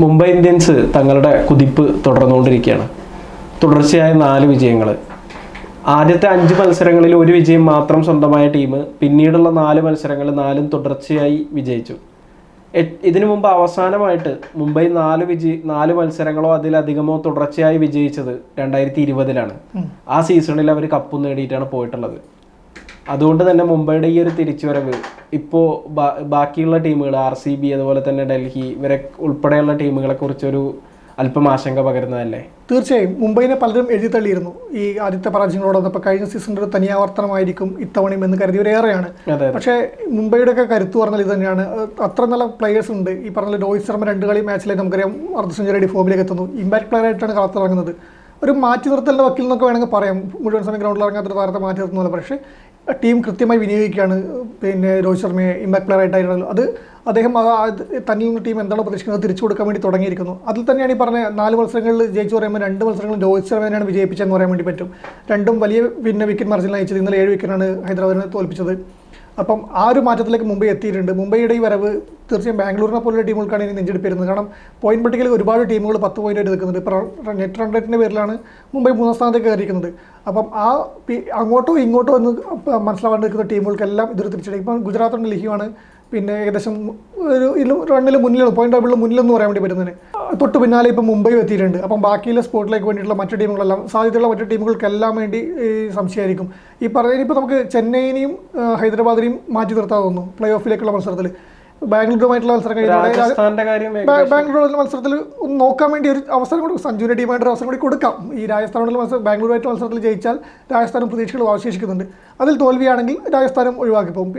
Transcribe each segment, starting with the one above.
Mumbai Indians തങ്ങളുടെ കുതിപ്പ് തുടർന്നുകൊണ്ടിരിക്കുകയാണ്. തുടർച്ചയായ 4 വിജയങ്ങൾ. ആദ്യത്തെ 5 മത്സരങ്ങളിൽ ഒരു വിജയം മാത്രം സ്വന്തമായ ടീം പിന്നീടുള്ള 4 മത്സരങ്ങൾ 4 തുടർച്ചയായി വിജയിച്ചു. ഇതിനു മുമ്പ് അവസാനമായിട്ട് മുംബൈ 4 മത്സരങ്ങളോ അതിലധികമോ തുടർച്ചയായി വിജയിച്ചത് 2020-ലാണ്. ആ സീസണിൽ അവർ കപ്പ് നേടിയിട്ടാണ് പോയിട്ടുള്ളത്. അതുകൊണ്ട് തന്നെ മുംബൈയുടെ ഈ ഒരു തിരിച്ചുവരവ് ഇപ്പോൾ ബാക്കിയുള്ള ടീമുകൾ RCB അതുപോലെ തന്നെ ഡൽഹി ഇവരെ ഉൾപ്പെടെയുള്ള ടീമുകളെ കുറിച്ചൊരു അല്പം ആശങ്ക പകരുന്നതല്ലേ? തീർച്ചയായും മുംബൈനെ പലരും എഴുതി തള്ളിയിരുന്നു. ഈ ആദ്യത്തെ പരാജയങ്ങളോടൊപ്പം കഴിഞ്ഞ സീസണിൽ ഒരു തനിയാവർത്തനമായിരിക്കും ഇത്തവണയും എന്ന് കരുതിയവരേറെയാണ്. പക്ഷേ മുംബൈയുടെ ഒക്കെ കരുത്ത് പറഞ്ഞാൽ ഇത് തന്നെയാണ്. അത്ര നല്ല പ്ലെയേഴ്സ് ഉണ്ട്. ഈ പറഞ്ഞ രോഹിത് ശർമ്മ 2 കളി മാച്ചിലേക്ക് നമുക്കറിയാം അർദ്ധ സെഞ്ചുറി ഫോമിലേക്ക് എത്തുന്നു. ഇമ്പാക്ട് പ്ലെയർ ആയിട്ടാണ് കളത്തിലിറങ്ങുന്നത്. ഒരു മാറ്റി നിർത്തലിൻ്റെ വക്കിൽ നിന്നൊക്കെ വേണമെങ്കിൽ പറയാം. മുഴുവൻ സമയം ഗ്രൗണ്ടിൽ ഇറങ്ങാത്തൊരു താരത്തെ മാറ്റി നിർത്തുന്നില്ല. പക്ഷേ ടീം കൃത്യമായി വിനിയോഗിക്കുകയാണ്. രോഹിത് ശർമ്മയെ ഇമ്പാക്ട് പ്ലെയർ ആയിട്ടായിരുന്നു. അത് അദ്ദേഹം തന്നിൽ നിന്ന് ടീം എന്താണോ പ്രതീക്ഷിക്കുന്നത് തിരിച്ചു കൊടുക്കാൻ വേണ്ടി തുടങ്ങിയിരിക്കുന്നു. അതിൽ തന്നെയാണ് ഈ പറഞ്ഞ 4 മത്സരങ്ങളിൽ ജയിച്ചു പറയുമ്പോൾ 2 മത്സരങ്ങളും രോഹിത് ശർമ്മയാണ് വിജയിപ്പിച്ചതെന്ന് പറയാൻ വേണ്ടി പറ്റും. 2 വലിയ വിക്കറ്റ് മാർജിനിൽ അയച്ചത്. ഇന്നലെ 7 വിക്കറ്റാണ് ഹൈദരാബാദിനെ തോൽപ്പിച്ചത്. അപ്പം ആ ഒരു മാറ്റത്തിലേക്ക് മുംബൈ എത്തിയിട്ടുണ്ട്. മുംബൈയുടെ ഈ വരവ് തീർച്ചയായും ബാംഗ്ലൂരിനെ പോലുള്ള ടീമുകൾക്കാണ് ഇനി നെഞ്ചെടുപ്പിരുന്നത്. കാരണം പോയിന്റ് പട്ടികയിൽ ഒരുപാട് ടീമുകൾ 10 പോയിന്റ് എടുക്കുന്നുണ്ട്. ഇപ്പോൾ നെറ്റ് റൺ റേറ്റിൻ്റെ പേരിലാണ് മുംബൈ 3ാം സ്ഥാനത്തേക്ക് കയറിയിരിക്കുന്നത്. അപ്പം ആ അങ്ങോട്ടോ ഇങ്ങോട്ടോ എന്ന് മനസ്സിലാവാണ്ടിരിക്കുന്ന ടീമുകൾക്കെല്ലാം ഇതൊരു തിരിച്ചടി. ഇപ്പം ഗുജറാത്തും ഡൽഹിയുമാണ് പിന്നെ ഏകദേശം ഒരു റണ്ണിൽ മുന്നിലാണ്, പോയിന്റ് ടേബിളിൽ മുന്നിലെന്ന് പറയാൻ വേണ്ടി പറ്റുന്നതിന് തൊട്ട് പിന്നാലെ ഇപ്പം മുംബൈ എത്തിയിട്ടുണ്ട്. അപ്പം ബാക്കിയുള്ള സ്പോട്ടിലേക്ക് വേണ്ടിയിട്ടുള്ള മറ്റു ടീമുകളെല്ലാം സാധ്യതയുള്ള മറ്റു ടീമുകൾക്കെല്ലാം വേണ്ടി സംശയമായിരിക്കും. ഈ പറയുമ്പോൾ നമുക്ക് ചെന്നൈയിനെയും ഹൈദരാബാദിനെയും മാറ്റി നിർത്താൻ തോന്നുന്നു പ്ലേ ഓഫിലേക്കുള്ള മത്സരത്തിൽ. ബാംഗ്ലൂരുമായിട്ടുള്ള മത്സരം ബാംഗ്ലൂരുള്ള മത്സരത്തിൽ ഒന്ന് നോക്കാൻ വേണ്ടി ഒരു അവസരം കൂടി സഞ്ജുവിൻ്റെ ടീമായിട്ട് ഒരു അവസരം കൂടി കൊടുക്കാം. ഈ രാജസ്ഥാനുള്ള ബാംഗ്ലൂരുമായിട്ട് മത്സരത്തിൽ ജയിച്ചാൽ രാജസ്ഥാനും പ്രതീക്ഷകൾ അവശേഷിക്കുന്നുണ്ട്. അതിൽ തോൽവിയാണെങ്കിൽ രാജസ്ഥാനും ഒഴിവാക്കി പോകും.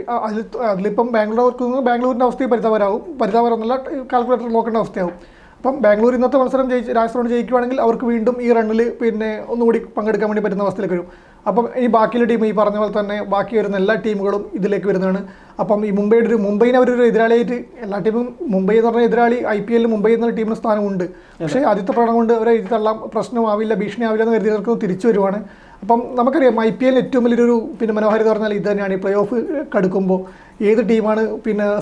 അതിലിപ്പം ബാംഗ്ലൂരിൻ്റെ അവസ്ഥയും പരിതാപരമൊന്നുമല്ല, കാൽക്കുലേറ്റർ നോക്കേണ്ട അവസ്ഥയാവും. അപ്പം ബാംഗ്ലൂർ ഇന്നത്തെ മത്സരം രാജസ്ഥാനോട് ജയിക്കുകയാണെങ്കിൽ അവർക്ക് വീണ്ടും ഈ റണ്ണിൽ പിന്നെ ഒന്നുകൂടി പങ്കെടുക്കാൻ വേണ്ടി പറ്റുന്ന അവസ്ഥയിലേക്ക് വരും. അപ്പം ഈ ബാക്കിയുള്ള ടീം ഈ പറഞ്ഞ പോലെ തന്നെ ബാക്കി വരുന്ന എല്ലാ ടീമുകളും ഇതിലേക്ക് വരുന്നതാണ്. അപ്പം ഈ മുംബൈനെ അവരൊരു എതിരാളിയായിട്ട് എല്ലാ ടീമും മുംബൈ എന്ന് പറഞ്ഞ എതിരാളി IPL മുംബൈ എന്ന ടീമിന് സ്ഥാനമുണ്ട്. പക്ഷേ ആദ്യത്തെ പ്രകടനം കൊണ്ട് അവരെ ഇത് തള്ളാം, പ്രശ്നമാവില്ല, ഭീഷണിയാവില്ല എന്ന് കരുതിയവർക്ക് തിരിച്ചു വരുവാണ്. അപ്പം നമുക്കറിയാം IPL ഏറ്റവും വലിയൊരു മനോഹാരിത പറഞ്ഞാൽ ഇത് തന്നെയാണ്. ഈ പ്ലേ ഓഫ് കടുക്കുമ്പോൾ ഏത് ടീമാണ്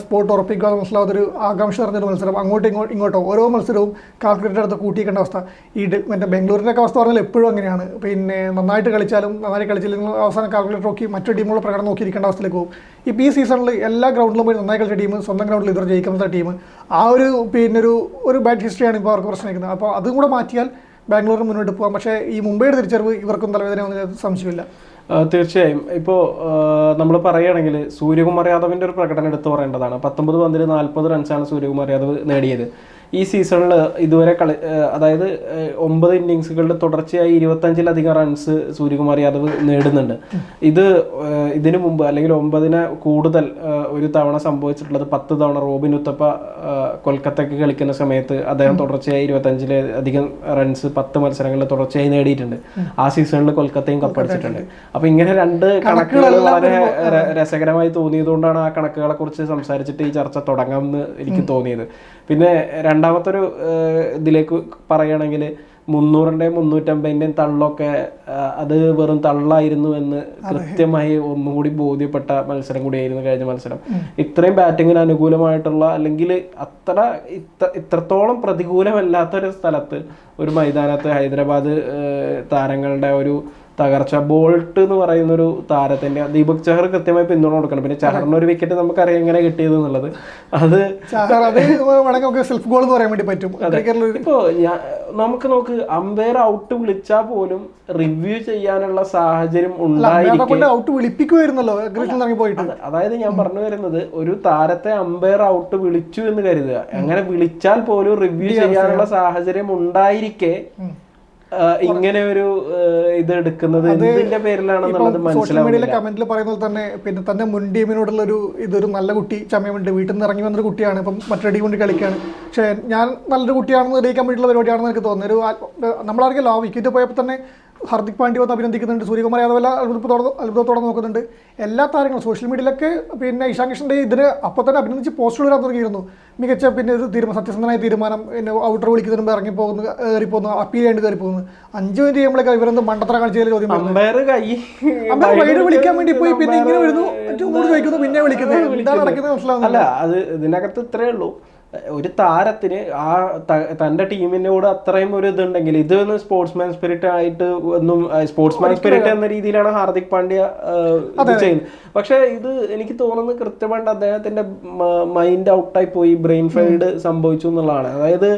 സ്പോട്ട് ഉറപ്പിക്കുക എന്ന് മനസ്സിലാവാത്തൊരു ആകാംക്ഷ നിറഞ്ഞൊരു മത്സരം. ഇങ്ങോട്ടോ ഓരോ മത്സരവും കാൽക്കുലേറ്റർ അടുത്ത് കൂട്ടിയേക്കേണ്ട അവസ്ഥ. മറ്റേ ബാംഗ്ലൂരിൻ്റെ ഒക്കെ അവസ്ഥ പറഞ്ഞാൽ എപ്പോഴും അങ്ങനെയാണ്. നന്നായിട്ട് കളിച്ചാലും നന്നായി കളിച്ചില്ലെങ്കിൽ അവസാനം കാൽക്കുലേറ്റർ നോക്കി മറ്റു ടീമുകളുടെ പ്രകടനം നോക്കിയിരിക്കേണ്ട അവസ്ഥയിലേക്ക് പോകും. ഇപ്പോൾ ഈ സീസണിൽ എല്ലാ ഗ്രൗണ്ടിലും പോയി നന്നായി കളിച്ച ടീം സ്വന്തം ഗ്രൗണ്ടിൽ ഇതുവരെ ജയിക്കുന്ന ടീം ആ ഒരു ബാഡ് ഹിസ്റ്ററിയാണ് ഇപ്പോൾ അവർക്ക് പ്രശ്നമായിരിക്കുന്നത്. അപ്പോൾ അതും കൂടെ മാറ്റിയാൽ ബാംഗ്ലൂരിന് മുന്നോട്ട് പോകാം. പക്ഷേ ഈ മുംബൈയുടെ തിരിച്ചറിവ് ഇവർക്കും തലവേദന സംശയമില്ല. തീർച്ചയായും. ഇപ്പോൾ നമ്മൾ പറയുകയാണെങ്കിൽ സൂര്യകുമാർ യാദവിൻ്റെ ഒരു പ്രകടനം എടുത്തു പറയേണ്ടതാണ്. 19 പന്തിൽ 40 റൺസാണ് സൂര്യകുമാർ യാദവ് നേടിയത്. ഈ സീസണിൽ ഇതുവരെ അതായത് 9 ഇന്നിങ്സുകളിൽ തുടർച്ചയായി 25-ലധികം റൺസ് സൂര്യകുമാർ യാദവ് നേടുന്നുണ്ട്. ഇതിനു മുമ്പ് അല്ലെങ്കിൽ 9 കൂടുതൽ ഒരു തവണ സംഭവിച്ചിട്ടുള്ളത് 10 തവണ റോബിൻ ഉത്തപ്പ കൊൽക്കത്തയ്ക്ക് കളിക്കുന്ന സമയത്ത് അദ്ദേഹം തുടർച്ചയായി 25-ലധികം റൺസ് 10 മത്സരങ്ങളിൽ തുടർച്ചയായി നേടിയിട്ടുണ്ട്. ആ സീസണിൽ കൊൽക്കത്തയും കപ്പടിച്ചിട്ടുണ്ട്. അപ്പൊ ഇങ്ങനെ 2 കണക്കുകൾ വളരെ രസകരമായി തോന്നിയതുകൊണ്ടാണ് ആ കണക്കുകളെ കുറിച്ച് സംസാരിച്ചിട്ട് ഈ ചർച്ച തുടങ്ങാമെന്ന് എനിക്ക് തോന്നിയത്. പിന്നെ രണ്ടാമത്തൊരു ഇതിലേക്ക് പറയുകയാണെങ്കിൽ 300-ൻ്റെയും 350-ൻ്റെയും തള്ളൊക്കെ അത് വെറും തള്ളായിരുന്നു എന്ന് കൃത്യമായി ഒന്നുകൂടി ബോധ്യപ്പെട്ട മത്സരം കൂടിയായിരുന്നു കഴിഞ്ഞ മത്സരം. ഇത്രയും ബാറ്റിങ്ങിന് അനുകൂലമായിട്ടുള്ള അല്ലെങ്കിൽ ഇത്രത്തോളം പ്രതികൂലമല്ലാത്തൊരു സ്ഥലത്ത് ഒരു മൈതാനത്ത് ഹൈദരാബാദ് താരങ്ങളുടെ ഒരു തകർച്ച. ബോൾട്ട് എന്ന് പറയുന്ന ഒരു താരത്തിന്റെ ദീപക് ചഹർ കൃത്യമായി പിന്തുണ കൊടുക്കണം. പിന്നെ ചഹറിന് ഒരു വിക്കറ്റ് നമുക്കറിയാം എങ്ങനെ കിട്ടിയത് എന്നുള്ളത്. അത് സെൽഫ് ഗോൾ എന്ന് പറയാൻ വേണ്ടി പറ്റും. ഇപ്പോ നമുക്ക് അമ്പയർ ഔട്ട് വിളിച്ചാൽ പോലും റിവ്യൂ ചെയ്യാനുള്ള സാഹചര്യം ഉണ്ടായിരിക്കും. അതായത് ഞാൻ പറഞ്ഞു വരുന്നത് ഒരു താരത്തെ അമ്പയർ ഔട്ട് വിളിച്ചു എന്ന് കരുതുക, അങ്ങനെ വിളിച്ചാൽ പോലും റിവ്യൂ ചെയ്യാനുള്ള സാഹചര്യം ഉണ്ടായിരിക്കെ ഇങ്ങനെ ഒരു ഇത് എടുക്കുന്നത് എന്തിന്റെ പേരിലാണെന്നുള്ളത് സോഷ്യൽ മീഡിയയിലെ കമന്റിൽ പറയുന്നത് തന്നെ തന്നെ മുൻ ടീമിനോടുള്ള ഇതൊരു നല്ല കുട്ടി ചമയമുണ്ട്. വീട്ടിൽ നിന്ന് ഇറങ്ങി വന്നൊരു കുട്ടിയാണ്, ഇപ്പം മറ്റൊരു ടീം കൊണ്ട് കളിക്കുകയാണ്. പക്ഷേ ഞാൻ നല്ലൊരു കുട്ടിയാണെന്ന് തെളിയിക്കാൻ വേണ്ടിയിട്ടുള്ള പരിപാടിയാണെന്ന് എനിക്ക് തോന്നുന്നത്. നമ്മളറിയാലോ ആ വിക്കറ്റ് പോയപ്പോൾ തന്നെ ഹാർദിക് പാണ്ഡ്യ വന്ന് അഭിനന്ദിക്കുന്നുണ്ട്. സൂര്യകുമാർ യാദവ് അത്ഭുതത്തോടെ നോക്കുന്നുണ്ട്. എല്ലാ താരങ്ങളും സോഷ്യൽ മീഡിയയിലൊക്കെ ഇഷാൻ കിഷൻ്റെ ഇതിന് അപ്പോൾ തന്നെ അഭിനന്ദിച്ച് പോസ്റ്റുകൾ വരാൻ തുടങ്ങിയിരുന്നു. മികച്ച ഒരു സത്യസന്ധനായ തീരുമാനം, ഔട്ടർ വിളിക്കുന്നതിന് മുമ്പ് ഇറങ്ങിപ്പോകുന്നു, കയറിപ്പോകുന്നു, അപ്പീൽ ചെയ്യേണ്ടി കയറിപ്പോകുന്നു. 5 മിനിറ്റ് ചെയ്യുമ്പോഴേക്ക് ഇവരെന്ത് മണ്ടത്തരം കാണിച്ചതിൽ ചോദ്യം വൈഡ് വിളിക്കാൻ വേണ്ടി പോയി. പിന്നെ ഇങ്ങനെ വരുന്നു, ചോദിക്കുന്നു, പിന്നെ വിളിക്കുന്നത്. എന്താണ് നടക്കുന്നത് മനസ്സിലാവുന്നില്ല. അത് ഇതിനകത്ത് ഇത്രയേ ഉള്ളൂ. ഒരു താരത്തിന് ആ തന്റെ ടീമിനോട് അത്രയും ഒരു ഇതുണ്ടെങ്കിൽ ഇതൊന്നും സ്പോർട്സ്മാൻ സ്പിരിറ്റ് ആയിട്ട് ഒന്നും സ്പോർട്സ്മാൻ സ്പിരിറ്റ് എന്ന രീതിയിലാണ് ഹാർദിക് പാണ്ഡ്യ ഇത് ചെയ്യുന്നത്. പക്ഷെ ഇത് എനിക്ക് തോന്നുന്നത് കൃത്യമായിട്ട് അദ്ദേഹത്തിന്റെ മൈൻഡ് ഔട്ടായി പോയി, ബ്രെയിൻ ഫെയിൽഡ് സംഭവിച്ചു എന്നുള്ളതാണ്. അതായത്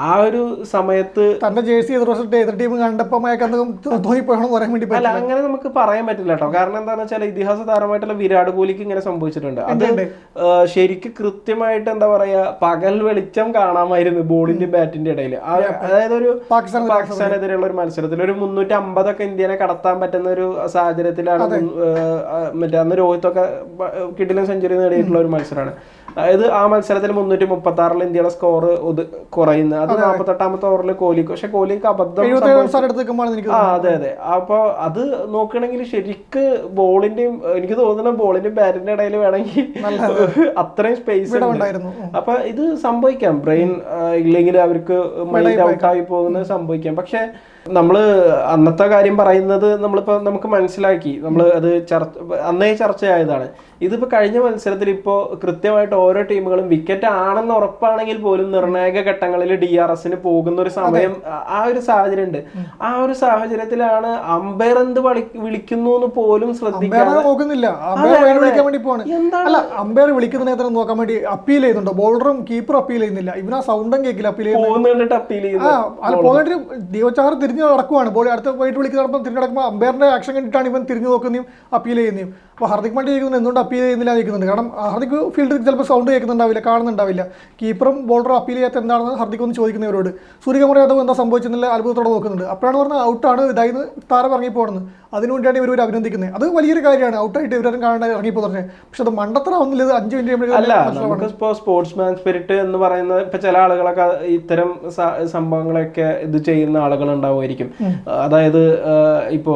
ആ ഒരു സമയത്ത് തന്റെ ജേഴ്സി എതിർ ടീം കണ്ടപ്പോൾ പറയാൻ വേണ്ടി അല്ല, അങ്ങനെ നമുക്ക് പറയാൻ പറ്റില്ല കേട്ടോ. കാരണം എന്താണെന്ന് വെച്ചാൽ ഇതിഹാസ താരമായിട്ടുള്ള വിരാട് കോഹ്ലിക്ക് ഇങ്ങനെ സംഭവിച്ചിട്ടുണ്ട്. അത് ശരിക്കും കൃത്യമായിട്ട് എന്താ പറയാ, പകൽ വെളിച്ചം കാണാമായിരുന്നു ബോളിന്റെ ബാറ്റിന്റെ ഇടയിൽ. അതായത് ഒരു പാകിസ്ഥാനെതിരെയുള്ള ഒരു മത്സരത്തിൽ ഒരു 350 ഇന്ത്യനെ കടത്താൻ പറ്റുന്ന ഒരു സാഹചര്യത്തിലാണ് മറ്റേ അന്ന് രോഹിത്തൊക്കെ കിടിലൻ സെഞ്ചുറി നേടിയിട്ടുള്ള ഒരു മത്സരമാണ്. അതായത് ആ മത്സരത്തിൽ 336 ഇന്ത്യയുടെ സ്കോർ കുറയുന്നത്, അത് 48ാമത്തെ ഓവറിൽ കോഹ്ലിക്ക്. പക്ഷെ കോഹ്ലിക്ക് അബദ്ധം, അതെ അതെ. അപ്പൊ അത് നോക്കണമെങ്കിൽ ശരിക്ക് ബോളിന്റെയും എനിക്ക് തോന്നുന്ന ബോളിന്റെയും ബാറ്റിന്റെ ഇടയിൽ വേണമെങ്കിൽ അത്രയും സ്പേസ് ഉണ്ടായിരുന്നു. അപ്പൊ ഇത് സംഭവിക്കാം, ബ്രെയിൻ ഇല്ലെങ്കിൽ അവർക്ക് മൈൻഡ് ഔട്ടായി പോകുന്നത് സംഭവിക്കാം. പക്ഷെ നമ്മള് അന്നത്തെ കാര്യം പറയുന്നത് നമുക്ക് മനസ്സിലാക്കി, നമ്മൾ അത് അന്നേ ചർച്ചയായതാണ്. ഇതിപ്പോ കഴിഞ്ഞ മത്സരത്തിൽ ഇപ്പോ കൃത്യമായിട്ട് ഓരോ ടീമുകളും വിക്കറ്റ് ആണെന്ന് ഉറപ്പാണെങ്കിൽ പോലും നിർണായക ഘട്ടങ്ങളിൽ DRSന് പോകുന്ന ഒരു സമയം, ആ ഒരു സാഹചര്യം ഉണ്ട്. ആ ഒരു സാഹചര്യത്തിലാണ് അമ്പയർ എന്ത് വിളിക്കുന്നു എന്ന് പോലും ശ്രദ്ധിക്കാതെ നോക്കുന്നില്ല. അമ്പയർ വിളിക്കുന്ന നോക്കാൻ വേണ്ടി അപ്പീൽ ചെയ്യുന്നുണ്ടോ? ബോളറും കീപ്പറും അപ്പീൽ ചെയ്യുന്നില്ല. ഇവനാ സൗണ്ടും കേൾക്കില്ല അപ്പീൽ ചെയ്യുന്നത്. ദീവചാർ തിരിഞ്ഞു നടക്കുവാണ്, ബോൾ അടുത്ത പോയിട്ട് വിളിക്കുന്നതോടൊപ്പം തിരിഞ്ഞു നടക്കുമ്പോൾ അമ്പയറിന്റെ ആക്ഷൻ കണ്ടിട്ടാണ് ഇവൻ തിരിഞ്ഞു നോക്കുന്നതും അപ്പീൽ ചെയ്യുന്നതും. അപ്പോൾ ഹാർദിക് പാണ്ഡ്യ ചോദിക്കുന്നത് എന്തുകൊണ്ട് അപ്പീൽ ചെയ്യുന്നില്ല ചോദിക്കുന്നുണ്ട്. കാരണം ഹാർദിക് ഫീൽഡിൽ ചിലപ്പോൾ സൗണ്ട് കേൾക്കുന്നുണ്ടാവില്ല, കാണുന്നുണ്ടാവില്ല. കീപ്പറും ബോളറും അപ്പീൽ ചെയ്യാത്ത എന്താണെന്ന് ഹാർദിക് ഒന്ന് ചോദിക്കുന്നവരോട്. സൂര്യകുമാർ യാദവ് എന്താ സംഭവിച്ചെന്നില്ല അത്ഭുതത്തോടെ നോക്കുന്നുണ്ട്. അപ്പോഴാണ് പറഞ്ഞത് ഔട്ടാണ്, ഇതായിരുന്നു താരം ഇറങ്ങിപ്പോണെന്ന്. അതിനുവേണ്ടിയാണ് ഇവർ അഭിനന്ദിക്കുന്നത്. അത് വലിയൊരു കാര്യമാണ്, ഔട്ടായിട്ട് ഇവരും കാണാൻ ഇറങ്ങിപ്പോ പറഞ്ഞത്. പക്ഷെ അത് മണ്ടത്തരാവുന്നില്ല, ഇത് 5 മിനിറ്റ് അല്ല. നമുക്കിപ്പോ സ്പോർട്സ്മാൻ സ്പിരിറ്റ് എന്ന് പറയുന്നത് ഇപ്പൊ ചില ആളുകളൊക്കെ ഇത്തരം സംഭവങ്ങളൊക്കെ ഇത് ചെയ്യുന്ന ആളുകൾ ഉണ്ടാവുമായിരിക്കും. അതായത് ഇപ്പോ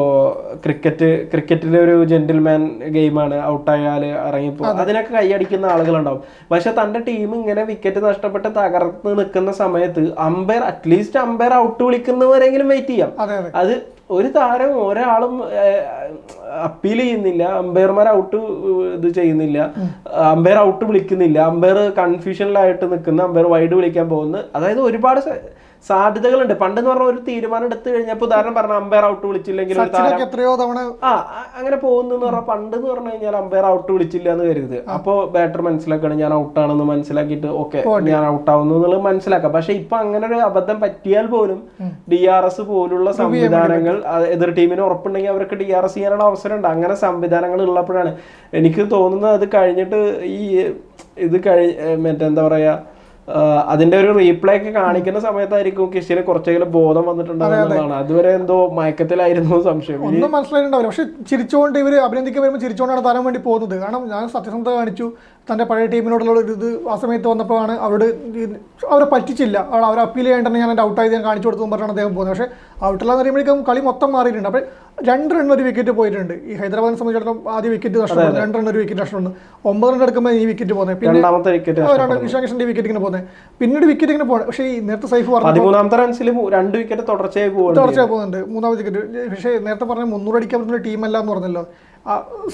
ക്രിക്കറ്റിലെ ഒരു ജെന്റിൽമാൻ ഗെയിമാണ്, ഔട്ടായാല് ഇറങ്ങിപ്പോ അതിനൊക്കെ കൈയടിക്കുന്ന ആളുകളുണ്ടാവും. പക്ഷെ തന്റെ ടീം ഇങ്ങനെ വിക്കറ്റ് നഷ്ടപ്പെട്ട് തകർന്ന് നിൽക്കുന്ന സമയത്ത് അറ്റ്ലീസ്റ്റ് അമ്പയർ ഔട്ട് വിളിക്കുന്നവരെങ്കിലും വെയിറ്റ് ചെയ്യാം. അത് ഒരു താരം ഒരാളും അപ്പീൽ ചെയ്യുന്നില്ല, അമ്പയർമാർ ഔട്ട് ഇത് ചെയ്യുന്നില്ല, അമ്പയർ ഔട്ട് വിളിക്കുന്നില്ല, അമ്പയർ കൺഫ്യൂഷനിലായിട്ട് നിൽക്കുന്ന, അമ്പയർ വൈഡ് വിളിക്കാൻ പോകുന്നത്. അതായത് ഒരുപാട് സാധ്യതകളുണ്ട്. പണ്ടെന്ന് പറഞ്ഞ ഒരു തീരുമാനം എടുത്തു കഴിഞ്ഞപ്പോ ഉദാഹരണം പറഞ്ഞ അമ്പയർ ഔട്ട് വിളിച്ചില്ലെങ്കിൽ എത്രയോ തവണ അങ്ങനെ പോകുന്നു പറഞ്ഞാൽ, പണ്ടെന്ന് പറഞ്ഞു കഴിഞ്ഞാൽ അമ്പയർ ഔട്ട് വിളിച്ചില്ല എന്ന് കരുത്, അപ്പോ ബാറ്റർ മനസ്സിലാക്കണം ഞാൻ ഔട്ടാണെന്ന് മനസ്സിലാക്കിയിട്ട് ഓക്കെ ഞാൻ ഔട്ടാവുന്നു എന്നുള്ളത് മനസ്സിലാക്കാം. പക്ഷെ ഇപ്പൊ അങ്ങനെ ഒരു അബദ്ധം പറ്റിയാൽ പോലും DRS പോലുള്ള സംവിധാനങ്ങൾ എതിർ ടീമിന് ഉറപ്പുണ്ടെങ്കിൽ അവർക്ക് DRS ചെയ്യാനുള്ള അവസരമുണ്ട്. അങ്ങനെ സംവിധാനങ്ങൾ ഉള്ളപ്പോഴാണ് എനിക്ക് തോന്നുന്നത് അത് കഴിഞ്ഞിട്ട് മറ്റെന്താ പറയാ, അതിന്റെ ഒരു റീപ്ലേ ഒക്കെ കാണിക്കുന്ന സമയത്തായിരിക്കും കിഷന് കുറച്ചെങ്കിലും ബോധം വന്നിട്ടുണ്ടാവുന്നതാണ്. അതുവരെ എന്തോ മയക്കത്തിലായിരുന്നു സംശയം, ഒന്നും മനസ്സിലായിട്ടുണ്ടാവില്ല. പക്ഷെ ചിരിച്ചുകൊണ്ട് ഇവർ അഭിനന്ദിക്കാൻ വരുമ്പോൾ ചിരിച്ചുകൊണ്ടാണ് താരം വേണ്ടി പോകുന്നത്. കാരണം ഞാൻ സത്യസന്ധത കാണിച്ചു, തൻ്റെ പഴയ ടീമിനോടുള്ള ഒരു ഇത് ആ സമയത്ത് വന്നപ്പോഴാണ് അവരെ പറ്റിച്ചില്ല, അവർ അപ്പീൽ ചെയ്യേണ്ടത് ഞാൻ എൻ്റെ ഔട്ടായി ഞാൻ കാണിച്ചു കൊടുത്തു പറഞ്ഞാണ് അദ്ദേഹം പോകുന്നത്. പക്ഷേ ഔട്ടില്ലാന്ന് പറയുമ്പോഴേക്കും കളി മൊത്തം മാറിയിട്ടുണ്ട്. അപ്പോൾ 2 റൺ ഒരു വിക്കറ്റ് പോയിട്ടുണ്ട്. ഈ ഹൈദരാബാദിനെ സംബന്ധിച്ചിടത്തോളം ആദ്യ വിക്കറ്റ് നഷ്ടപ്പെടുന്നു, 2 റൺ ഒരു വിക്കറ്റ് നഷ്ടപ്പെടുന്നു. 9 റൺ എടുക്കുമ്പോൾ ഈ വിക്കറ്റ് പോകുന്നത്, പിന്നെ ഇഷാൻ കിഷന്റെ വിക്കറ്റ് ഇങ്ങനെ പോകുന്നത്, പിന്നീട് വിക്കറ്റ് ഇങ്ങനെ പോകുന്നത്. പക്ഷേ ഈ നേരത്തെ സൈഫ് പറഞ്ഞു 13ാമത്തെ റൺസിൽ 2 വിക്കറ്റ് തുടർച്ചയായി പോകുന്നുണ്ട്, 3ാമത്തെ വിക്കറ്റ്. പക്ഷേ നേരത്തെ പറഞ്ഞ 300 അടിക്കാൻ പറ്റുന്ന ടീമല്ല എന്ന് പറഞ്ഞല്ലോ.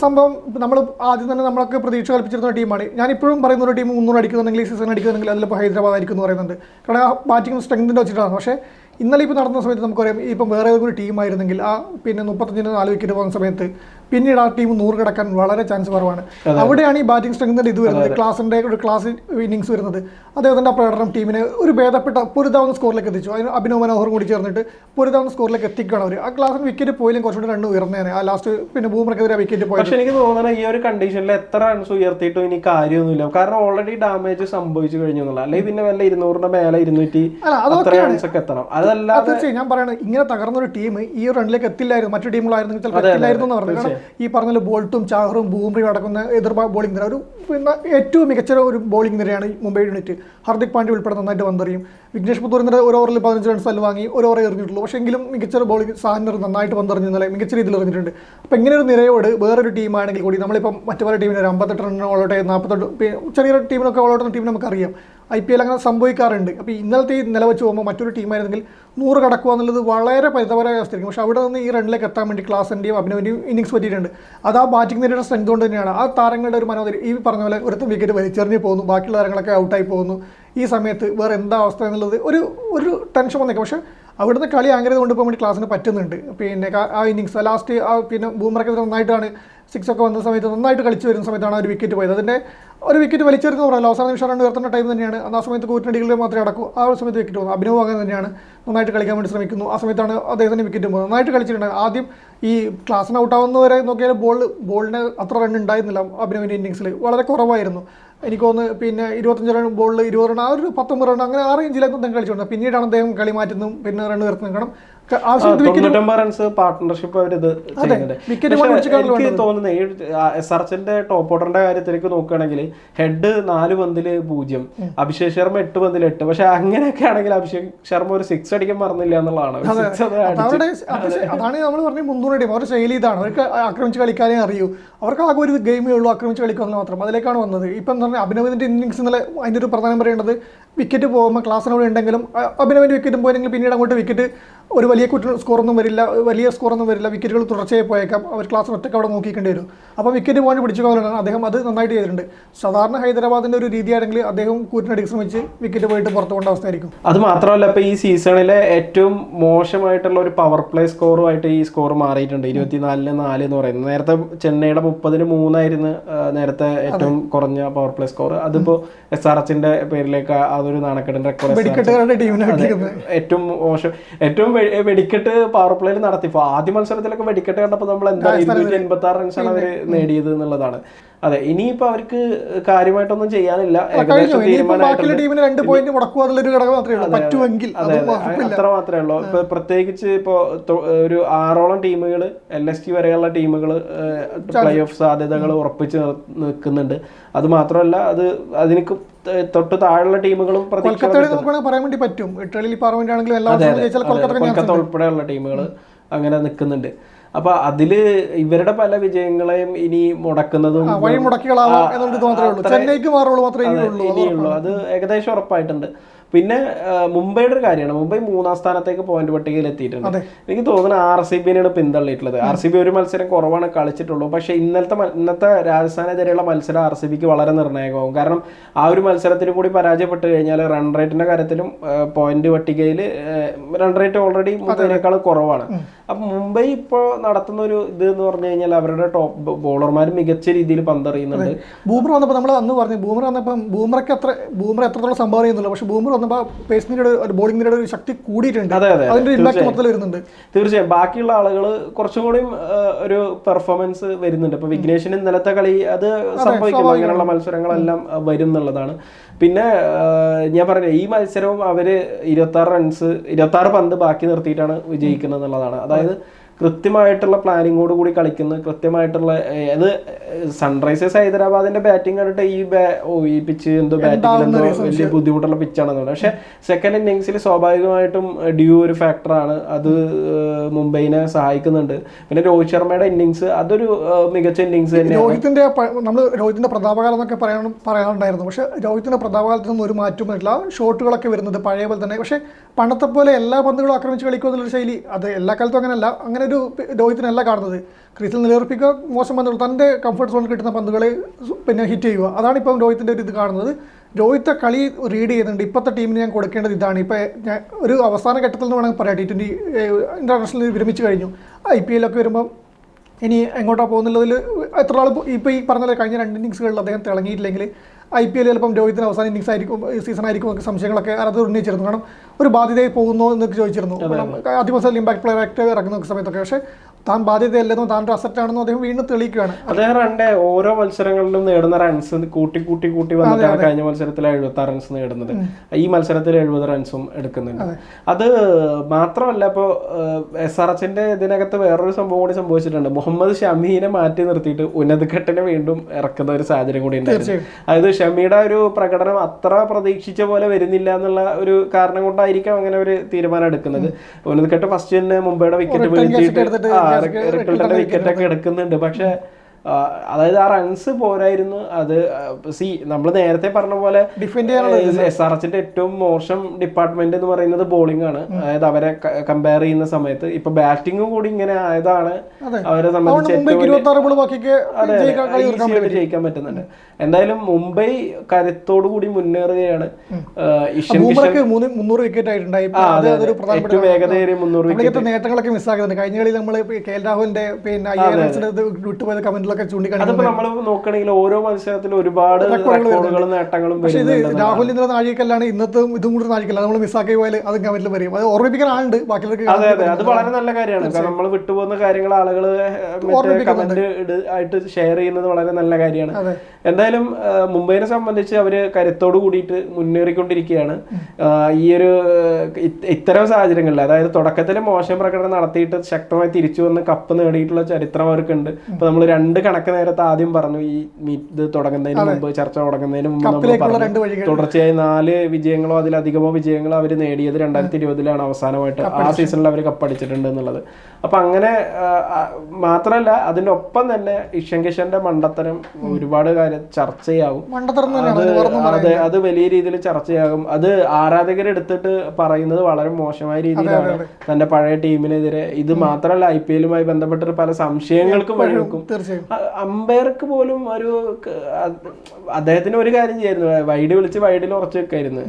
സംഭവം നമ്മൾ ആദ്യം തന്നെ നമ്മളൊക്കെ പ്രതീക്ഷ കൽപ്പിച്ചിരുന്ന ടീമാണ്. ഞാനിപ്പോഴും പറയുന്ന ഒരു ടീം 300 അടിക്കുന്നുണ്ടെങ്കിൽ, സീസൺ അടിക്കുന്നുണ്ടെങ്കിൽ അതിലിപ്പോൾ ഹൈദരാബാദ് ആയിരിക്കും എന്ന് പറയുന്നുണ്ട്. കാരണം ആ ബാറ്റിംഗ് സ്ട്രെങ്തിൻ്റെ വെച്ചിട്ടാണ്. പക്ഷേ ഇന്നലെ ഇപ്പോൾ നടന്ന സമയത്ത് നമുക്കറിയാം, ഇപ്പം വേറെ ഏതെങ്കിലും ടീമായിരുന്നെങ്കിൽ പിന്നെ 35-ന് 4 വിക്കറ്റ് പോകുന്ന സമയത്ത് പിന്നീട് ആ ടീം 100 കിടക്കാൻ വളരെ ചാൻസ് കുറവാണ്. അവിടെയാണ് ഈ ബാറ്റിംഗ് സ്ട്രെങ്തിൻ്റെ ഇത് വരുന്നത്, ക്ലാസിൻ്റെ ഒരു ക്ലാസ് ഇന്നിങ്സ് വരുന്നത്. അദ്ദേഹത്തിൻ്റെ ആ പ്രകടനം ടീമിനെ ഒരു ഭേദപ്പെട്ട പൊരുതാവുന്ന സ്കോറിലേക്ക് എത്തിച്ചു. അതിന് അഭിനവ് മനോഹറും കൂടി ചേർന്നിട്ട് പൊരുതാവുന്ന സ്കോറിലേക്ക് എത്തിക്കുകയാണ് അവർ. ആ ക്ലാസ്സിന് വിക്കറ്റ് പോയില്ലെങ്കിൽ കുറച്ചുകൂടി റണ്ണ് ഉയർന്നേനെ. ആ ലാസ്റ്റ് പിന്നെ ബൂമറക്കെതിരെ വിക്കറ്റ് പോയി. പക്ഷേ എനിക്ക് തോന്നുന്നത് ഈ ഒരു കണ്ടീഷനിൽ എത്ര റൺസ് ഉയർത്തിയിട്ടും ഇനി കാര്യമൊന്നുമില്ല. കാരണം ഓൾറെഡി ഡാമേജ് സംഭവിച്ചു കഴിഞ്ഞു എന്നുള്ള, അല്ലെങ്കിൽ പിന്നെ വല്ല 200-ന്റെ മേലെ 200 റൺസ് ഒക്കെ എത്തണം. അതല്ലാതെ ഞാൻ പറയണത് ഇങ്ങനെ തകർന്നൊരു ടീം ഈ റണ്ണിലേക്ക് എത്തില്ലായിരുന്നു, മറ്റു ടീമുകളായിരുന്നെങ്കിൽ ചിലപ്പോൾ എത്തില്ലായിരുന്നു എന്ന് പറഞ്ഞു. കാരണം ഈ പറഞ്ഞ ബോൾട്ടും ചാഹറും ബൂമറിയും അടക്കുന്ന എതിർ ബോളിംഗ് നിര, ഒരു പിന്നെ ഏറ്റവും മികച്ച ഒരു ബോളിംഗ് നിരയാണ് മുംബൈ യൂണിറ്റ്. ഹാർദിക് പാണ്ഡ്യ ഉൾപ്പെടെ നന്നായിട്ട് വന്നെറിയും. വിഘ്നേഷ് പുത്തൂർ ഇന്നലെ ഒരു ഓവറിൽ 15 റൺസ് അല്ല വാങ്ങി, ഒരു ഓവർ എറിഞ്ഞിട്ടുള്ളൂ. പക്ഷേ എങ്കിലും മികച്ച ഒരു ബോളിംഗ് സാഹനർ നന്നായിട്ട് വന്നെറിഞ്ഞു, ഇന്നലെ മികച്ച രീതിയിൽ എറിഞ്ഞിട്ടുണ്ട്. അപ്പോൾ ഇങ്ങനെ ഒരു നിരയോട് വേറൊരു ടീമാണെങ്കിൽ കൂടി, നമ്മളിപ്പം മറ്റു പല ടീമിന് ഒരു 58 റണ്ണിന് ഓളോട്ടെ 48 ചെറിയൊരു ടീമിനൊക്കെ ഓളോട്ടുന്ന ടീമിന് നമുക്കറിയാം. IPL അങ്ങനെ സംഭവിക്കാറുണ്ട്. അപ്പോൾ ഇന്നലത്തെ ഈ നില വെച്ച് പോകുമ്പോൾ മറ്റൊരു ടീമായിരുന്നെങ്കിൽ 100 കടക്കുക എന്നുള്ളത് വളരെ പരിതാപകരമായ അവസ്ഥയായിരിക്കും. പക്ഷേ അവിടെ നിന്ന് ഈ റണ്ണിലേക്ക് എത്താൻ വേണ്ടി ക്ലാസിൻ്റെയും അഭിനവിൻ്റെയും ഇന്നിങ്സ് പറ്റിയിട്ടുണ്ട്. അത് ആ ബാറ്റിംഗ് നിരയുടെ സ്ട്രെങ്ത് കൊണ്ട് തന്നെയാണ്. ആ താരങ്ങളുടെ ഒരു മനോധൈര്യം, ഈ പറഞ്ഞ പോലെ ഒരുത്തം വിക്കറ്റ് വലിച്ചെറിഞ്ഞ് പോകുന്നു, ബാക്കിയുള്ള താരങ്ങളൊക്കെ ഔട്ടായി പോകുന്നു. ഈ സമയത്ത് വേറെ എന്താ അവസ്ഥ എന്നുള്ളത് ഒരു ടെൻഷൻ വന്നേക്കാം. പക്ഷേ അവിടുന്ന് കളി ആങ്കർ കൊണ്ടുപോകാൻ വേണ്ടി ക്ലാസ്സിന് പറ്റുന്നുണ്ട്. പിന്നെ ആ ഇന്നിങ്സ് ലാസ്റ്റ് പിന്നെ ബൂമറൊക്കെ നന്നായിട്ടാണ് 6 ഒക്കെ വന്ന സമയത്ത് നന്നായിട്ട് കളിച്ച് വരുന്ന സമയത്താണ് ഒരു വിക്കറ്റ് പോയത്. അതിൻ്റെ ഒരു വിക്കറ്റ് വലിച്ചെറിഞ്ഞു പറയാമല്ലോ, അവസാന നിമിഷം റൺ ഉയർത്തുന്ന ടൈം തന്നെയാണ്. ആ സമയത്ത് കൂറ്റിനടികളിൽ മാത്രമേ അടക്കൂ. ആ ഒരു സമയത്ത് വിക്കറ്റ് പോകുന്നു. അഭിനവ് അങ്ങനെ തന്നെയാണ്, നന്നായിട്ട് കളിക്കാൻ വേണ്ടി ശ്രമിക്കുന്നു. ആ സമയത്താണ് അദ്ദേഹത്തിന് വിക്കറ്റ് പോകുന്നത്. നന്നായിട്ട് കളിച്ചിട്ടുണ്ട്. ആദ്യം ഈ ക്ലാസ്സിന് ഔട്ടാവുന്നവരെ നോക്കിയാൽ ബോളിന് അത്ര റൺ ഉണ്ടായിരുന്നില്ല. അഭിനവിൻ്റെ ഇന്നിങ്സിൽ വളരെ കുറവായിരുന്നു. എനിക്ക് തോന്നുന്നു പിന്നെ 25 റൺ ബോളിൽ 20 റൺ, ആ ഒരു 19 റൺ അങ്ങനെ ആ റേഞ്ചിലായിരുന്നു അദ്ദേഹം കളിച്ചുകൊണ്ട്. പിന്നീടാണ് അദ്ദേഹം കളി മാറ്റുന്നതും പിന്നെ റൺ ഉയർത്തുന്നത്. കാരണം റൺസ് പാർട്ട്ണർഷിപ്പ് അവരിത് ചെയ്യുന്നുണ്ട്. എനിക്ക് തോന്നുന്നത് ഈ SRHന്റെ ടോപ്പ് ഓർഡറിന്റെ കാര്യത്തിലേക്ക് നോക്കുകയാണെങ്കിൽ ഹെഡ് 4 പന്തിൽ 0, അഭിഷേക് ശർമ്മ 8 പന്തിൽ 8. പക്ഷെ അങ്ങനെയൊക്കെ ആണെങ്കിൽ അഭിഷേക് ശർമ്മ ഒരു 6 അടിക്കാൻ മറന്നില്ല എന്നുള്ളതാണ്. അതാണ് നമ്മൾ പറഞ്ഞ 300 ടീം അവരുടെ ശൈലി ഇതാണ്. അവർക്ക് ആക്രമിച്ച് കളിക്കാനേ അറിയൂ. അവർക്ക് ആകെ ഒരു ഗെയിമേ ഉള്ളൂ, ആക്രമിച്ച് കളിക്കുക മാത്രം. അതിലേക്കാണ് വന്നത്. ഇപ്പം എന്ന് പറഞ്ഞാൽ അഭിനവിന്റെ ഇന്നിങ്സ് ഇന്നലെ അതിൻ്റെ ഒരു പ്രധാനം പറയേണ്ടത്, വിക്കറ്റ് പോകുമ്പോൾ ക്ലാസ്സിനോട് ഉണ്ടെങ്കിലും അഭിനവിന്റെ വിക്കറ്റും പോയെങ്കിൽ പിന്നീട് അങ്ങോട്ട് വിക്കറ്റ് ഒരു വലിയ സ്കോറൊന്നും വരില്ല, വിക്കറ്റുകൾ തുടർച്ചയായി പോയേക്കാം. അവർ ക്ലാസ്സിന് ഒറ്റയ്ക്ക് അവിടെ നോക്കിക്കേണ്ടി വരും. അപ്പോൾ വിക്കറ്റ് പോയിന്റ് പിടിച്ചുകൊണ്ടാണ് അദ്ദേഹം അത് നന്നായിട്ട് ചെയ്തിട്ടുണ്ട്. സാധാരണ ഹൈദരാബാദിന്റെ ഒരു രീതിയാണെങ്കിൽ അദ്ദേഹം കൂറ്റിനടി ശ്രമിച്ച് വിക്കറ്റ് പോയിട്ട് പുറത്തു കൊണ്ട അവസ്ഥയായിരിക്കും. അത് മാത്രമല്ല, ഇപ്പോൾ ഈ സീസണിലെ ഏറ്റവും മോശമായിട്ടുള്ള ഒരു പവർ പ്ലേ സ്കോറുമായിട്ട് ഈ സ്കോർ മാറിയിട്ടുണ്ട്. 24-4 എന്ന് പറയുന്നത്. നേരത്തെ ചെന്നൈയുടെ 30-3 നേരത്തെ ഏറ്റവും കുറഞ്ഞ പവർ പ്ലേ സ്കോർ. അതിപ്പോൾ SRHന്റെ പേരിലേക്ക് അതൊരു നാണക്കെട്ടിന്റെ ഏറ്റവും മോശം, ഏറ്റവും വെടിക്കെട്ട് പവർ പ്ലേയിൽ നടത്തി. ഇപ്പൊ ആദ്യ മത്സരത്തിലൊക്കെ വെടിക്കെട്ട് കണ്ടപ്പോൾ നമ്മൾ എന്താ 286 റൺസാണ് അവര് നേടിയത് എന്നുള്ളതാണ്. അതെ, ഇനിയിപ്പോ അവർക്ക് കാര്യമായിട്ടൊന്നും ചെയ്യാനില്ല. ഏകദേശം അത്ര മാത്രമേ ഉള്ളൂ. ഇപ്പൊ പ്രത്യേകിച്ച് ഇപ്പൊ ഒരു 6ഓളം ടീമുകൾ, LST വരെയുള്ള ടീമുകൾ പ്ലേ ഓഫ് സാധ്യതകൾ ഉറപ്പിച്ച് നിൽക്കുന്നുണ്ട്. അത് മാത്രമല്ല, അതിന് തൊട്ട് താഴെയുള്ള ടീമുകളും പറയാൻ വേണ്ടി പറ്റും. കൊൽക്കത്ത ഉൾപ്പെടെയുള്ള ടീമുകൾ അങ്ങനെ നിൽക്കുന്നുണ്ട്. അപ്പൊ അതില് ഇവരുടെ പല വിജയങ്ങളെയും ഇനി മുടക്കുന്നതും ഇനിയുള്ളൂ. അത് ഏകദേശം ഉറപ്പായിട്ടുണ്ട്. പിന്നെ മുംബൈയുടെ ഒരു കാര്യമാണ്. മുംബൈ 3-ാം സ്ഥാനത്തേക്ക് പോയിന്റ് പട്ടികയിൽ എത്തിയിട്ടുണ്ട്. എനിക്ക് തോന്നുന്നു RCBനെയാണ് പിന്തള്ളിയിട്ടുള്ളത്. RCB ഒരു മത്സരം കുറവാണ് കളിച്ചിട്ടുള്ളൂ. പക്ഷേ ഇന്നത്തെ രാജസ്ഥാനെതിരെയുള്ള മത്സരം RCBക്ക് വളരെ നിർണായകമാകും. കാരണം ആ ഒരു മത്സരത്തിൽ കൂടി പരാജയപ്പെട്ട് കഴിഞ്ഞാൽ റൺ റേറ്റിന്റെ കാര്യത്തിലും പോയിന്റ് പട്ടികയിൽ റൺ റേറ്റ് ഓൾറെഡി മുംബൈനേക്കാൾ കുറവാണ്. അപ്പൊ മുംബൈ ഇപ്പോൾ നടത്തുന്ന ഒരു ഇത് എന്ന് പറഞ്ഞു കഴിഞ്ഞാൽ അവരുടെ ടോപ്പ് ബോളർമാർ മികച്ച രീതിയിൽ പന്തെറിയുന്നുണ്ട്. ബൂമർ വന്നപ്പോൾ നമ്മൾ അന്ന് പറഞ്ഞു, ബൂമർ വന്നപ്പം ബൂമർ എത്രത്തോളം സംഭാവന ചെയ്യുന്നുള്ളൂ. പക്ഷെ ബൂമർ വന്നപ്പോൾ ബോളിംഗ് ഒരു ശക്തി കൂടിയിട്ടുണ്ട്. അതിന്റെ ഇമ്പാക്ട് മൊത്തത്തിൽ വരുന്നുണ്ട്. തീർച്ചയായും ബാക്കിയുള്ള ആളുകൾ കുറച്ചും കൂടി ഒരു പെർഫോമൻസ് വരുന്നുണ്ട്. ഇപ്പൊ വിഘ്നേഷിന് ഇന്നലത്തെ കളി അത് സംഭവിക്കും. അങ്ങനെയുള്ള മത്സരങ്ങളെല്ലാം വരും എന്നുള്ളതാണ്. പിന്നെ ഞാൻ പറഞ്ഞ ഈ മത്സരവും അവര് 26 പന്ത് ബാക്കി നിർത്തിയിട്ടാണ് വിജയിക്കുന്നത് എന്നുള്ളതാണ്. അതായത് കൃത്യമായിട്ടുള്ള പ്ലാനിങ്ങോട് കൂടി കളിക്കുന്ന, കൃത്യമായിട്ടുള്ള അത് സൺറൈസേഴ്സ് ഹൈദരാബാദിന്റെ ബാറ്റിംഗ് കണ്ടിട്ട് ഈ പിച്ച് എന്തോ ബാറ്റിംഗ് എന്തോ വലിയ ബുദ്ധിമുട്ടുള്ള പിച്ചാണെന്നുണ്ട്. പക്ഷെ സെക്കൻഡ് ഇന്നിങ്സിൽ സ്വാഭാവികമായിട്ടും ഡ്യൂ ഒരു ഫാക്ടറാണ്. അത് മുംബൈനെ സഹായിക്കുന്നുണ്ട്. പിന്നെ രോഹിത് ശർമ്മയുടെ ഇന്നിങ്സ് അതൊരു മികച്ച ഇന്നിങ്സ് തന്നെയാണ്. നമ്മൾ രോഹിത്തിന്റെ പ്രതാപകാലം എന്നൊക്കെ പറയാനുണ്ടായിരുന്നു. പക്ഷെ രോഹിത്തിന്റെ പ്രതാപകാലത്തിൽ നിന്നും ഒരു മാറ്റവും പറ്റില്ല. ഷോട്ടുകളൊക്കെ വരുന്നത് പഴയ പോലെ തന്നെ. പക്ഷെ പണ്ടത്തെ പോലെ എല്ലാ പന്തുകളും ആക്രമിച്ച് കളിക്കുക എന്നുള്ളൊരു ശൈലി അത് എല്ലാ കാലത്തും അങ്ങനെയല്ല. അങ്ങനെ ഒരു രോഹിത്തിനല്ല കാണുന്നത്. ക്രീസിൽ നിലയുറപ്പിക്കുക, മോശം പന്തുകൾ, തൻ്റെ കംഫർട്ട് സോണിൽ കിട്ടുന്ന പന്തുകളെ പിന്നെ ഹിറ്റ് ചെയ്യുക. അതാണ് ഇപ്പം രോഹിത്തിൻ്റെ ഒരു ഇത് കാണുന്നത്. രോഹിത്തെ കളി റീഡ് ചെയ്യുന്നുണ്ട്. ഇപ്പോഴത്തെ ടീമിന് ഞാൻ കൊടുക്കേണ്ടത് ഇതാണ്. ഇപ്പോൾ ഞാൻ ഒരു അവസാന ഘട്ടത്തിൽ നിന്ന് വേണമെങ്കിൽ പറയാം. T20 ഇൻ്റർനാഷണൽ വിരമിച്ച് കഴിഞ്ഞു. IPL ഒക്കെ വരുമ്പം ഇനി എങ്ങോട്ടാണ് പോകുന്നുള്ളതിൽ എത്ര ആൾ ഇപ്പോൾ ഈ പറഞ്ഞ കഴിഞ്ഞ 2 ഇന്നിങ്സുകളിൽ അദ്ദേഹം തിളങ്ങിയിട്ടില്ലെങ്കിൽ IPL ചിലപ്പം രോഹിത്തിന് അവസാന ഇന്നിങ്സ് ആയിരിക്കും, സീസൺ ആയിരിക്കും ഒക്കെ സംശയങ്ങളൊക്കെ അത് ഉന്നയിച്ചിരുന്നു. കാരണം ഒരു ബാധ്യതയായി പോകുന്നോ എന്നൊക്കെ ചോദിച്ചിരുന്നു. ആദ്യ മത്സരം ഇമ്പാക്ട് പ്ലെയർ ആയിട്ട് ഇറങ്ങുന്ന സമയത്തൊക്കെ. പക്ഷേ താൻ ബാധ്യതയല്ലെന്നോ താൻ ഒരു അസറ്റാണെന്നോ അദ്ദേഹം വീണ്ടും തെളിയിക്കുകയാണ്. അദ്ദേഹം ഓരോ മത്സരങ്ങളിലും നേടുന്ന റൺസ് കൂട്ടി വന്നിട്ടാണ് കഴിഞ്ഞ മത്സരത്തിൽ 76 റൺസ് നേടുന്നത്. ഈ മത്സരത്തിൽ 70 റൺസും എടുക്കുന്നുണ്ട്. അത് മാത്രമല്ല, ഇപ്പോൾ SRHന്റെ ഇതിനകത്ത് വേറൊരു സംഭവം കൂടി സംഭവിച്ചിട്ടുണ്ട്. മുഹമ്മദ് ഷമീനെ മാറ്റി നിർത്തിയിട്ട് ഉന്നത് ഘട്ടനെ വീണ്ടും ഇറക്കുന്ന ഒരു സാഹചര്യം കൂടി ഉണ്ടായിരുന്നു. അതായത് ഷമിയുടെ ഒരു പ്രകടനം അത്ര പ്രതീക്ഷിച്ച പോലെ വരുന്നില്ല എന്നുള്ള ഒരു കാരണം കൊണ്ടായിരിക്കാം അങ്ങനെ ഒരു തീരുമാനം എടുക്കുന്നത്. ഉന്നത് ഘട്ട ഫസ്റ്റ് തന്നെ മുംബൈയുടെ വിക്കറ്റ് വീഴ്ത്തിയിട്ട് വിക്കറ്റ് ഒക്കെ എടുക്കുന്നുണ്ട്. പക്ഷെ അതായത് ആ റൺസ് പോരായിരുന്നു. അത് നമ്മൾ നേരത്തെ പറഞ്ഞ പോലെ SRHന്റെ ഏറ്റവും മോശം ഡിപ്പാർട്ട്മെന്റ് എന്ന് പറയുന്നത് ബോളിംഗ് ആണ്. അതായത് അവരെ കമ്പയർ ചെയ്യുന്ന സമയത്ത് ഇപ്പൊ ബാറ്റിംഗ് കൂടി ഇങ്ങനെ ആയതാണ് അവരെ സംബന്ധിച്ച് ഏറ്റവും ജയിക്കാൻ പറ്റുന്നുണ്ട്. എന്തായാലും മുംബൈ കരുത്തോടു കൂടി മുന്നേറുകയാണ്. ഏറ്റവും വേഗതയേറിയ 300 വിക്കറ്റ് നേട്ടങ്ങളൊക്കെ മിസ്സാക്കുന്നുണ്ട്. കഴിഞ്ഞ കളിയിൽ നമ്മൾ KL രാഹുലിന്റെ വിട്ടുപോയ കമന്റിലൊക്കെ ചൂണ്ടിക്കാണിക്കുന്നത്. അതിപ്പോ നമ്മൾ നോക്കുകയാണെങ്കിൽ ഓരോ മത്സരത്തിലും ഒരുപാട് റെക്കോർഡുകളും നേട്ടങ്ങളും. പക്ഷേ ഇത് രാഹുൽ ഇന്നലെ നാഴികക്കല്ലാണ്, ഇന്നത്തെ ഇതും കൂടി നാഴികല്ല. നമ്മൾ മിസ്സാക്കി പോയാൽ അത് കമന്റിൽ പറയും. അത് ഓർമ്മിപ്പിക്കാൻ ആളുണ്ട് ബാക്കിയുള്ളവർക്ക്. അതെ അതെ, അത് വളരെ നല്ല കാര്യമാണ്. കാരണം നമ്മൾ വിട്ടുപോകുന്ന കാര്യങ്ങൾ ആളുകൾ കമന്റ് ആയിട്ട് ഷെയർ ചെയ്യുന്നത് വളരെ നല്ല കാര്യമാണ്. എന്തായാലും മുംബൈനെ സംബന്ധിച്ച് അവര് കരുത്തോട് കൂടിയിട്ട് മുന്നേറിക്കൊണ്ടിരിക്കുകയാണ്. ഈ ഒരു ഇത്തരം സാഹചര്യങ്ങളിൽ, അതായത് തുടക്കത്തിൽ മോശം പ്രകടനം നടത്തിയിട്ട് ശക്തമായി തിരിച്ചു വന്ന് കപ്പ് നേടിയിട്ടുള്ള ചരിത്രം അവർക്കുണ്ട്. ഇപ്പൊ നമ്മൾ 2 കണക്ക് നേരത്തെ ആദ്യം പറഞ്ഞു, ഈ ഇത് തുടങ്ങുന്നതിന് മുമ്പ്, ചർച്ച തുടങ്ങുന്നതിന് മുമ്പ് നമ്മൾ പറഞ്ഞു തുടർച്ചയായി 4 വിജയങ്ങളോ അതിലധികമോ വിജയങ്ങളോ അവർ നേടിയത് 2020 അവസാനമായിട്ട്. ആ സീസണിൽ അവർ കപ്പടിച്ചിട്ടുണ്ട് എന്നുള്ളത്. അപ്പൊ അങ്ങനെ മാത്രമല്ല, അതിന്റെ ഒപ്പം തന്നെ ഇഷൻ കിഷന്റെ മണ്ടത്തരം ഒരുപാട് കാര്യം ചർച്ചയാകും. അത് വലിയ രീതിയിൽ ചർച്ചയാകും. അത് ആരാധകരെടുത്തിട്ട് പറയുന്നത് വളരെ മോശമായ രീതിയിലാണ് തന്റെ പഴയ ടീമിനെതിരെ. ഇത് മാത്രമല്ല, IPL-മായി ബന്ധപ്പെട്ട് പല സംശയങ്ങൾക്കും വഴിവെക്കും. അമ്പയർക്ക് പോലും ഒരു അദ്ദേഹത്തിന് ഒരു കാര്യം ചെയ്യായിരുന്നു, വൈഡ് വിളിച്ച് വൈഡിൽ ഉറച്ചു വെക്കായിരുന്നു.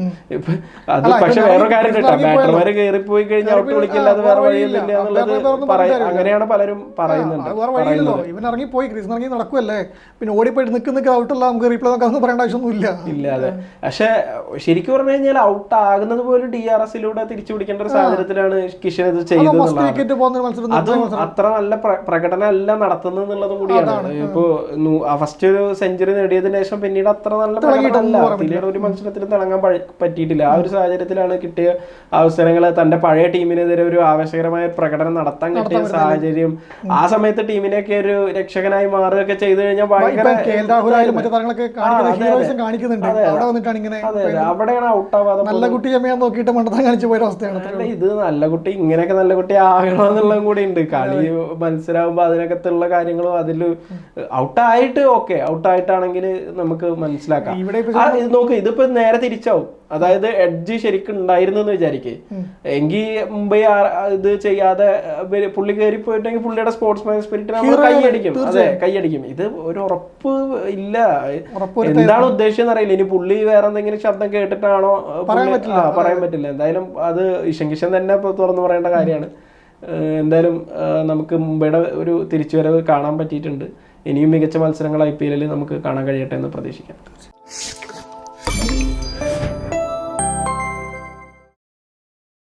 അത് പക്ഷെ വേറൊരു കാര്യം കേട്ടോ, ബാറ്റർമാര് കയറിപ്പോയി കഴിഞ്ഞാൽ ഔട്ട് വിളിക്കില്ലാതെ വേറെ വഴിയൊന്നുമില്ല എന്നുള്ളത് അങ്ങനെയാണ് പലരും പറയുന്നുണ്ട്. ഇവൻ ഇറങ്ങിപ്പോയി, ക്രീസിൽ ഇറങ്ങി നടക്കുമല്ലേ, പിന്നെ ഓടിപ്പോയിട്ട് നിൽക്കുന്ന ഔട്ടല്ല, നമുക്ക് റീപ്ലേ നോക്കാമെന്ന് പറയേണ്ട ആവശ്യമൊന്നുമില്ല. ഇല്ല, അതെ. പക്ഷെ ശരിക്കും പറഞ്ഞു കഴിഞ്ഞാൽ ഔട്ട് ആകുന്നത് പോലും DRS-ലൂടെ തിരിച്ചു പിടിക്കേണ്ട ഒരു സാഹചര്യത്തിലാണ് കിഷൻ ഇത് ചെയ്തത്. അത്ര നല്ല പ്രകടനം അല്ല നടത്തുന്നത് എന്നുള്ളതും കൂടിയാണ്. ഇപ്പോ ഫസ്റ്റ് ഒരു സെഞ്ചുറി നേടിയതിനു ശേഷം പിന്നീട് അത്ര നല്ല പ്രകടനമല്ല, പിന്നീട് ഒരു മത്സരത്തിലും തിളങ്ങാൻ പറ്റിയിട്ടില്ല. ആ ഒരു സാഹചര്യത്തിലാണ് കിട്ടിയ അവസരങ്ങൾ തന്റെ പഴയ ടീമിനെതിരെ ഒരു ആവേശകരമായ പ്രകടനം നടത്താൻ കിട്ടിയ സാഹചര്യം. ആ സമയത്ത് ടീമിനെയൊക്കെ ഒരു രക്ഷകനായി മാറുകയൊക്കെ ചെയ്തു കഴിഞ്ഞാൽ ഭയങ്കര അവിടെയാണ് ഔട്ട് ആവാതെ നല്ല കുട്ടി ചമയാൻ നോക്കിയിട്ട് മണ്ടത്താൻ കാണിച്ചു പോയ അവസ്ഥയാണ്. ഇത് നല്ല കുട്ടി ഇങ്ങനെയൊക്കെ നല്ല കുട്ടി ആകണമെന്നുള്ളതും കൂടി ഉണ്ട്. കളി മത്സരമാകുമ്പോ അതിനകത്തുള്ള കാര്യങ്ങളും അതിൽ ഔട്ടായിട്ട് ഔട്ടായിട്ടാണെങ്കിൽ നമുക്ക് മനസ്സിലാക്കാം. ഇത് നോക്ക്, ഇതിപ്പോ നേരെ തിരിച്ചാവും. അതായത് എഡ്ജ് ശരിക്കും ഉണ്ടായിരുന്നു എന്ന് വിചാരിക്കേ, എങ്കിൽ മുംബൈ ഇത് ചെയ്യാതെ പുള്ളി കയറി പോയിട്ടെങ്കിൽ പുള്ളിയുടെ സ്പോർട്സ്മാൻ സ്പിരിറ്റിനെ നമ്മൾ കൈയടിക്കും. അതെ, കൈയടിക്കും. ഇത് ഒരു ഉറപ്പ് ഇല്ല, എന്താണ് ഉദ്ദേശിച്ചെന്ന് അറിയില്ല. ഇനി പുള്ളി വേറെ എന്തെങ്കിലും ശബ്ദം കേട്ടിട്ടാണോ പറയാൻ പറ്റില്ല. എന്തായാലും അത് ഇഷൻ കിഷൻ തന്നെ തുറന്നു പറയേണ്ട കാര്യമാണ്. എന്തായാലും നമുക്ക് മുംബൈയുടെ ഒരു തിരിച്ചുവരവ് കാണാൻ പറ്റിയിട്ടുണ്ട്. ഇനിയും മികച്ച മത്സരങ്ങൾ IPL-ൽ നമുക്ക് കാണാൻ കഴിയട്ടെ എന്ന് പ്രതീക്ഷിക്കാം.